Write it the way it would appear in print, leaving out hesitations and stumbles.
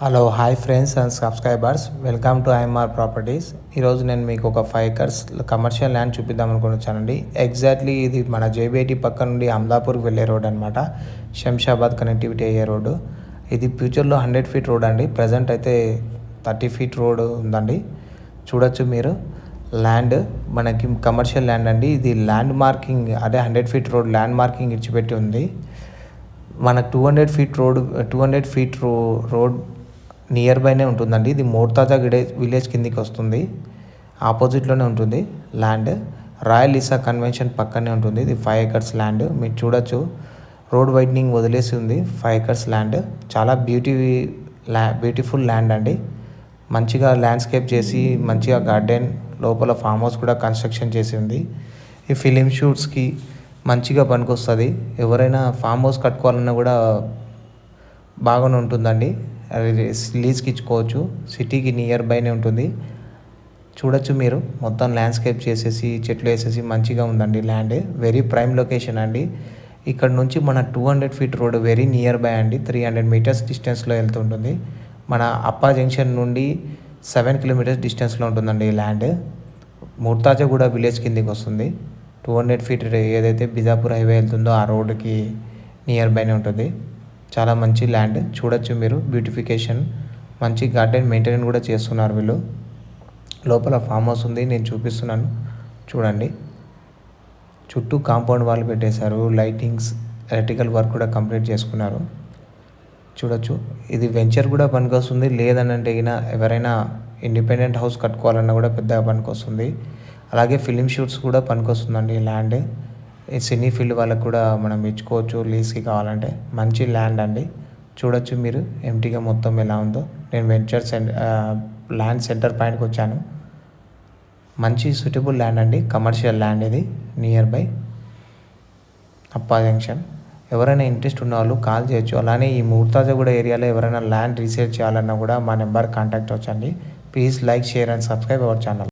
Hello hi friends and subscribers, welcome to IMR properties. ఈరోజు నేను మీకు ఒక 5 acres కమర్షియల్ ల్యాండ్ చూపిద్దాం అనుకుంటున్నానండి. ఎగ్జాక్ట్లీ ఇది మన జేబీఐటీ పక్క నుండి అమలాపూర్కి వెళ్ళే రోడ్ అనమాట. శంషాబాద్ కనెక్టివిటీ అయ్యే రోడ్డు ఇది. ఫ్యూచర్లో 100 feet రోడ్ అండి. ప్రజెంట్ అయితే 30 feet రోడ్ ఉందండి. చూడొచ్చు మీరు. ల్యాండ్ మనకి కమర్షియల్ ల్యాండ్ అండి. ఇది ల్యాండ్ మార్కింగ్ అదే 100 feet రోడ్ ల్యాండ్ మార్కింగ్ ఇచ్చిపెట్టి ఉంది. మనకు 200 feet రోడ్ నియర్ బైనే ఉంటుందండి. ఇది మోర్తాజా విలేజ్ కిందికి వస్తుంది. ఆపోజిట్లోనే ఉంటుంది ల్యాండ్. రాయల్ ఇసా కన్వెన్షన్ పక్కనే ఉంటుంది. ఇది 5 acres ల్యాండ్. మీరు చూడొచ్చు, రోడ్ వైడనింగ్ వదిలేసి ఉంది. 5 acres ల్యాండ్ చాలా బ్యూటిఫుల్ ల్యాండ్ అండి. మంచిగా ల్యాండ్స్కేప్ చేసి మంచిగా గార్డెన్ లోపల ఫామ్ హౌస్ కూడా కన్స్ట్రక్షన్ చేసి ఉంది. ఈ ఫిలిం షూట్స్కి మంచిగా పనికొస్తుంది. ఎవరైనా ఫామ్ హౌస్ కట్టుకోవాలన్నా కూడా బాగానే ఉంటుందండి. లీజ్కి ఇచ్చుకోవచ్చు. సిటీకి నియర్ బైనే ఉంటుంది. చూడొచ్చు మీరు, మొత్తం ల్యాండ్స్కేప్ చేసేసి చెట్లు వేసేసి మంచిగా ఉందండి ల్యాండ్. వెరీ ప్రైమ్ లొకేషన్ అండి. ఇక్కడ నుంచి మన 200 feet road very near by అండి. 300 meters డిస్టెన్స్లో వెళ్తుంటుంది. మన అప్పా జంక్షన్ నుండి 7 kilometers డిస్టెన్స్లో ఉంటుందండి ఈ ల్యాండ్. ముర్తాజాగూడ విలేజ్ కిందికి వస్తుంది. 200 feet ఏదైతే బిజాపూర్ హైవే వెళ్తుందో ఆ రోడ్డుకి నియర్ బైనే ఉంటుంది. చాలా మంచి ల్యాండ్. చూడొచ్చు మీరు, బ్యూటిఫికేషన్, మంచి గార్డెన్ మెయింటైన్ కూడా చేస్తున్నారు వీళ్ళు. లోపల ఫామ్ హౌస్ ఉంది, నేను చూపిస్తున్నాను చూడండి. చుట్టూ కాంపౌండ్ వాల్ పెట్టేశారు. లైటింగ్స్, ఎలక్ట్రికల్ వర్క్ కూడా కంప్లీట్ చేసుకున్నారు. చూడొచ్చు, ఇది వెంచర్ కూడా పనికొస్తుంది. లేదనంటే ఎవరైనా ఇండిపెండెంట్ హౌస్ కట్టుకోవాలన్నా కూడా పెద్దగా పనికొస్తుంది. అలాగే ఫిలిం షూట్స్ కూడా పనికొస్తుందండి ఈ ల్యాండ్. ఈ సినీ ఫీల్డ్ వాళ్ళకు కూడా మనం ఇచ్చుకోవచ్చు లీజ్కి కావాలంటే. మంచి ల్యాండ్ అండి. చూడొచ్చు మీరు ఎంటీగా మొత్తం ఎలా ఉందో. నేను ల్యాండ్ సెంటర్ పాయింట్కి వచ్చాను. మంచి సూటబుల్ ల్యాండ్ అండి. కమర్షియల్ ల్యాండ్ ఇది, నియర్ బై అప్పా జంక్షన్. ఎవరైనా ఇంట్రెస్ట్ ఉన్న వాళ్ళు కాల్ చేయొచ్చు. అలానే ఈ ముర్తాజాగూడ ఏరియాలో ఎవరైనా ల్యాండ్ రీసేల్ చేయాలన్నా కూడా మా నెంబర్ కాంటాక్ట్ వచ్చండి. Please like, share and subscribe our channel.